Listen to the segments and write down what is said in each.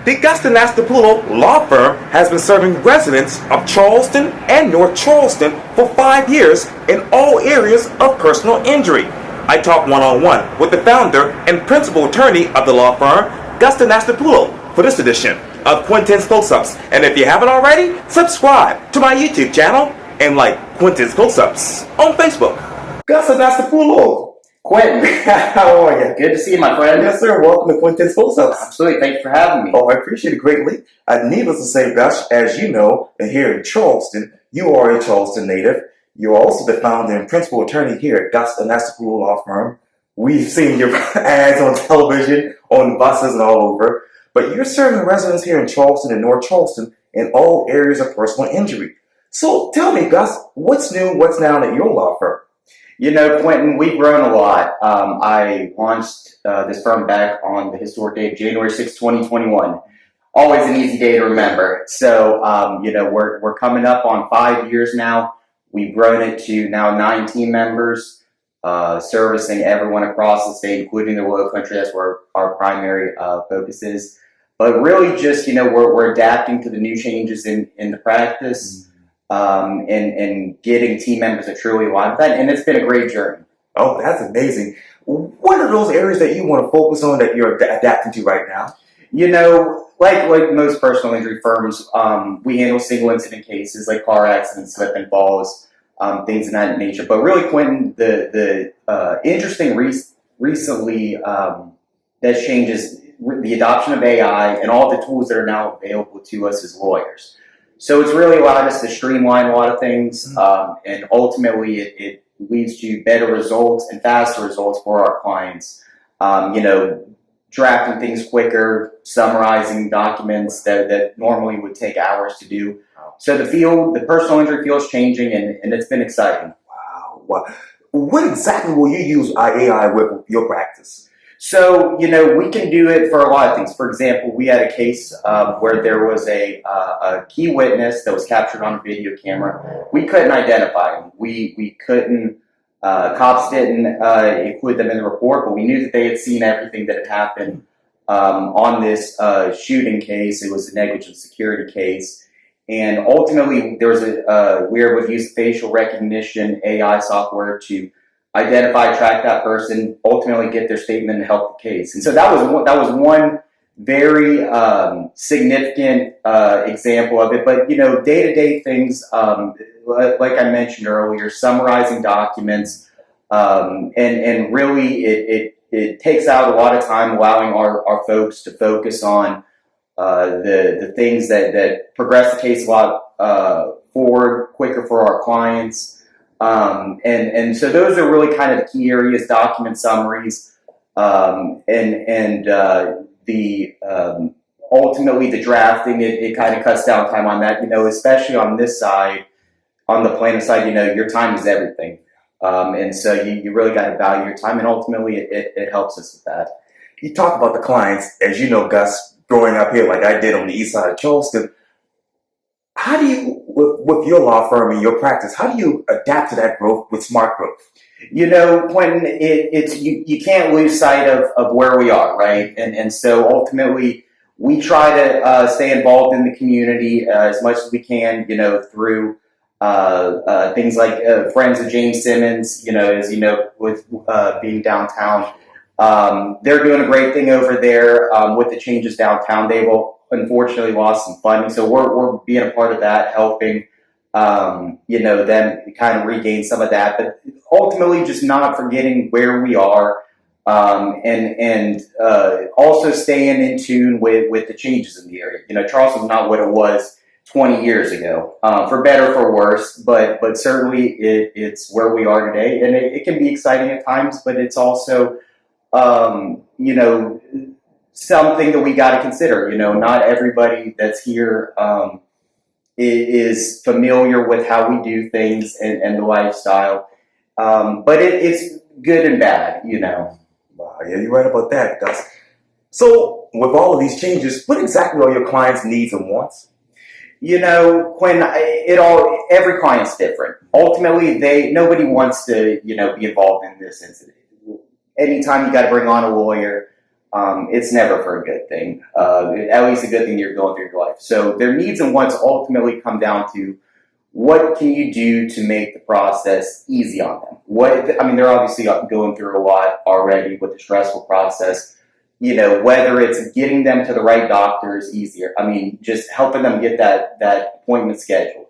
The Gus Anastopoulo Law Firm has been serving residents of Charleston and North Charleston for 5 years in all areas of personal injury. I talked one-on-one with the founder and principal attorney of the law firm, Gus Anastopoulo, for this edition of Quintin's Close-Ups. And if you haven't already, subscribe to my YouTube channel and like Quintin's Close-Ups on Facebook. Gus Anastopoulo. Quintin, How are you? good to see you, my friend. Yes, sir. Welcome to Quintin's Close-Ups. Absolutely, thank you for having me. Oh, I appreciate it greatly. Needless to say, Gus, as you know, here in Charleston, you are a Charleston native. You're also the founder and principal attorney here at Gus Anastopoulo Law Firm. We've seen your ads on television, on buses, and all over. But you're serving residents here in Charleston and North Charleston in all areas of personal injury. So tell me, Gus, what's new, what's now at your law firm? You know, Quintin, we've grown a lot. I launched this firm back on the historic day of January 6, 2021. Always an easy day to remember. So, we're coming up on 5 years now. We've grown it to now 9 team members, servicing everyone across the state, including the Royal Country. That's where our primary focus is. But really just, we're adapting to the new changes in the practice. And getting team members that truly align with that. And it's been a great journey. Oh, that's amazing. What are those areas that you want to focus on that you're adapting to right now? Like most personal injury firms, we handle single incident cases like car accidents, slip and falls, things of that nature. But really, Quintin, the interesting recently that changes the adoption of AI and all the tools that are now available to us as lawyers. So it's really allowed us to streamline a lot of things, and ultimately it leads to better results and faster results for our clients. Drafting things quicker, summarizing documents that normally would take hours to do. So the personal injury field is changing, and it's been exciting. Wow. What exactly will you use AI with your practice? So, we can do it for a lot of things. For example, we had a case where there was a key witness that was captured on a video camera. We couldn't identify him. We couldn't, cops didn't include them in the report, but we knew that they had seen everything that had happened on this shooting case. It was a negligent security case. And ultimately, we were able to use facial recognition AI software to identify, track that person, ultimately get their statement and help the case. And so that was one very significant example of it. But day-to-day things, like I mentioned earlier, summarizing documents, and really it takes out a lot of time, allowing our folks to focus on the things that progress the case a lot forward quicker for our clients. And so those are really kind of the key areas: document summaries, ultimately the drafting. It kind of cuts down time on that, especially on this side, on the plaintiff side. Your time is everything, and so you really got to value your time, and ultimately it helps us with that. You talk about the clients, as you know, Gus, growing up here like I did on the east side of Charleston. How do you, with your law firm and your practice, how do you adapt to that growth with smart growth? Quintin, you can't lose sight of where we are, right? And so ultimately, we try to stay involved in the community as much as we can, through things like Friends of James Simmons, as you know, with being downtown. They're doing a great thing over there with the changes downtown. They've unfortunately lost some funding, so we're being a part of that, helping them kind of regain some of that, but ultimately just not forgetting where we are, and also staying in tune with the changes in the area. Charleston's not what it was 20 years ago, for better or for worse, but certainly it's where we are today, and it can be exciting at times, but it's also something that we got to consider. Not everybody that's here is familiar with how we do things and the lifestyle, but it's good and bad. Wow, yeah, you're right about that, Gus. So, with all of these changes, what exactly are your clients' needs and wants? Quinn, every client's different. Ultimately, nobody wants to be involved in this incident. Anytime you got to bring on a lawyer, it's never for a good thing. At least a good thing you're going through your life. So their needs and wants ultimately come down to what can you do to make the process easy on them? They're obviously going through a lot already with the stressful process. Whether it's getting them to the right doctors easier. Just helping them get that appointment scheduled.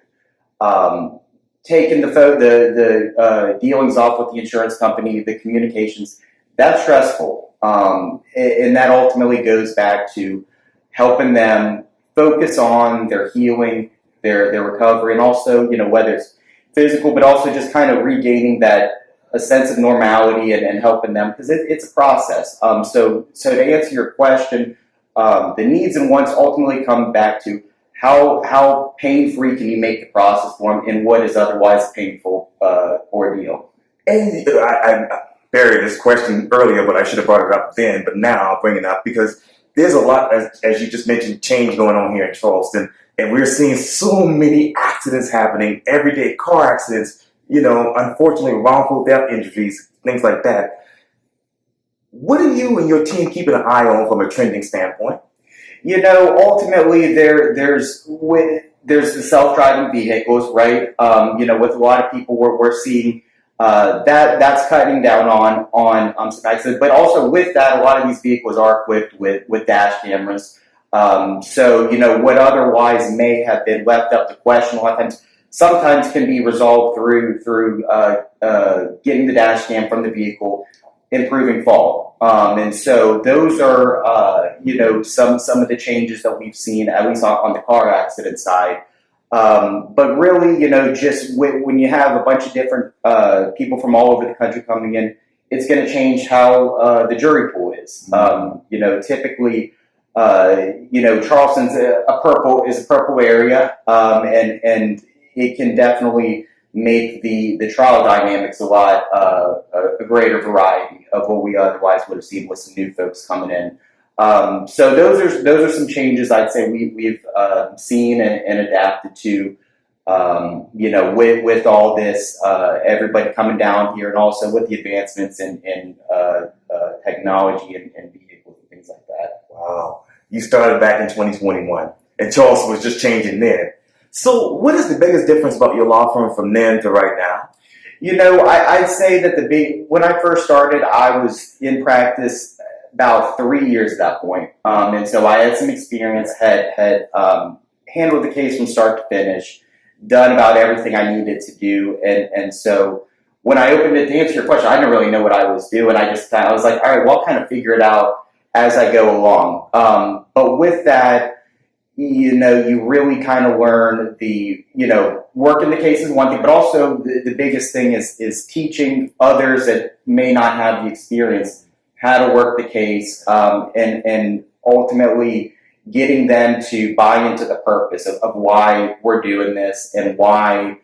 Taking the dealings off with the insurance company, the communications, that's stressful. And that ultimately goes back to helping them focus on their healing, their recovery, and also, whether it's physical, but also just kind of regaining a sense of normality and helping them, because it's a process. So to answer your question, the needs and wants ultimately come back to how pain-free can you make the process for them in what is otherwise a painful ordeal. And I buried this question earlier, but I should have brought it up then, but now I'll bring it up because there's a lot, as you just mentioned, change going on here in Charleston, and we're seeing so many accidents happening, everyday car accidents, unfortunately wrongful death injuries, things like that. What are you and your team keeping an eye on from a trending standpoint? Ultimately there's the self-driving vehicles, right? With a lot of people we're seeing that's cutting down on some accidents, but also with that, a lot of these vehicles are equipped with dash cameras. So what otherwise may have been left up to question a lot of times, sometimes can be resolved through getting the dash cam from the vehicle, improving fall. And so those are some of the changes that we've seen, at least on the car accident side. But really, just when you have a bunch of different people from all over the country coming in, it's going to change how the jury pool is. Typically, Charleston's a purple area, and it can definitely make the trial dynamics a lot a greater variety of what we otherwise would have seen with some new folks coming in. So those are some changes I'd say we've seen and adapted to. With all this, everybody coming down here, and also with the advancements in technology and vehicles and things like that. Wow. You started back in 2021, and Charleston was just changing then. So what is the biggest difference about your law firm from then to right now? I'd say that when I first started, I was in practice about 3 years at that point. And so I had some experience, had handled the case from start to finish, done about everything I needed to do. And so when I opened it, to answer your question, I didn't really know what I was doing. I was like, all right, well, I'll kind of figure it out as I go along. But with that, you really kind of learn working the case is one thing, but also the biggest thing is teaching others that may not have the experience how to work the case, and ultimately getting them to buy into the purpose of why we're doing this and why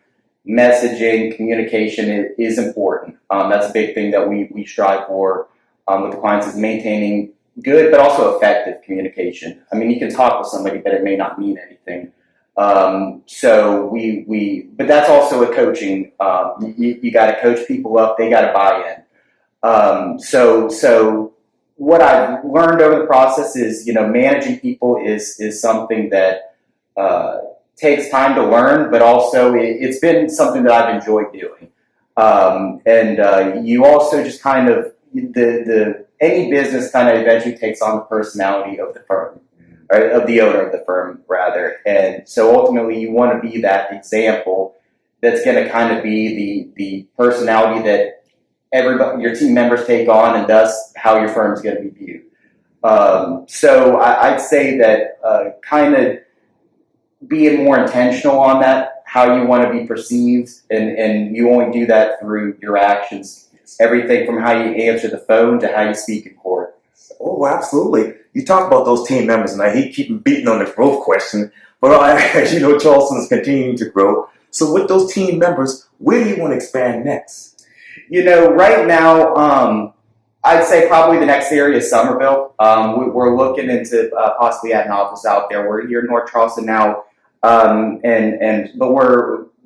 messaging, communication is important. That's a big thing that we strive for with the clients, is maintaining good but also effective communication. You can talk with somebody, but it may not mean anything. So but that's also a coaching. You got to coach people up; they got to buy in. So what I've learned over the process is, managing people is something that takes time to learn, but also it's been something that I've enjoyed doing. And you also just kind of any business kind of eventually takes on the personality of the firm, or of the owner of the firm, rather. And so ultimately you want to be that example that's going to kind of be the personality that your team members take on, and thus how your firm is going to be viewed. So I'd say that kind of being more intentional on that, how you want to be perceived, and you only do that through your actions. Everything from how you answer the phone to how you speak in court. Oh, absolutely. You talk about those team members, and I hate keeping beating on the growth question, but as you know, Charleston is continuing to grow. So with those team members, where do you want to expand next? Right now, I'd say probably the next area is Somerville. We're looking into possibly having an office out there. We're here in North Charleston now, but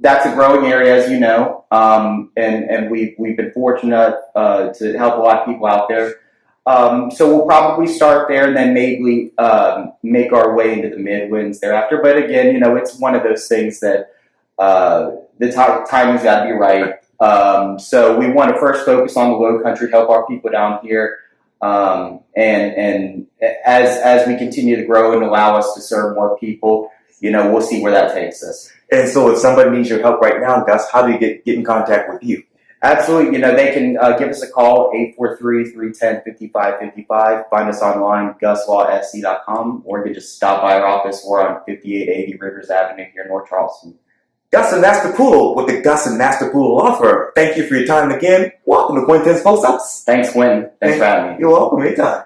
that's a growing area, as you know, and we've been fortunate to help a lot of people out there. So we'll probably start there and then maybe make our way into the Midlands thereafter. But again, it's one of those things that the timing's got to be right. So we want to first focus on the Low Country, help our people down here, and as we continue to grow and allow us to serve more people, we'll see where that takes us. And so if somebody needs your help right now, Gus, how do you get in contact with you? Absolutely. They can give us a call, 843-310-5555. Find us online, guslawsc.com, or you can just stop by our office. We're on 5880 Rivers Avenue here in North Charleston. Gus Anastopoulo with the Gus Anastopoulo Law Firm. Thank you for your time again. Welcome to Quintin's Post Ups. Thanks, Quintin. Thanks for having me. You're welcome anytime.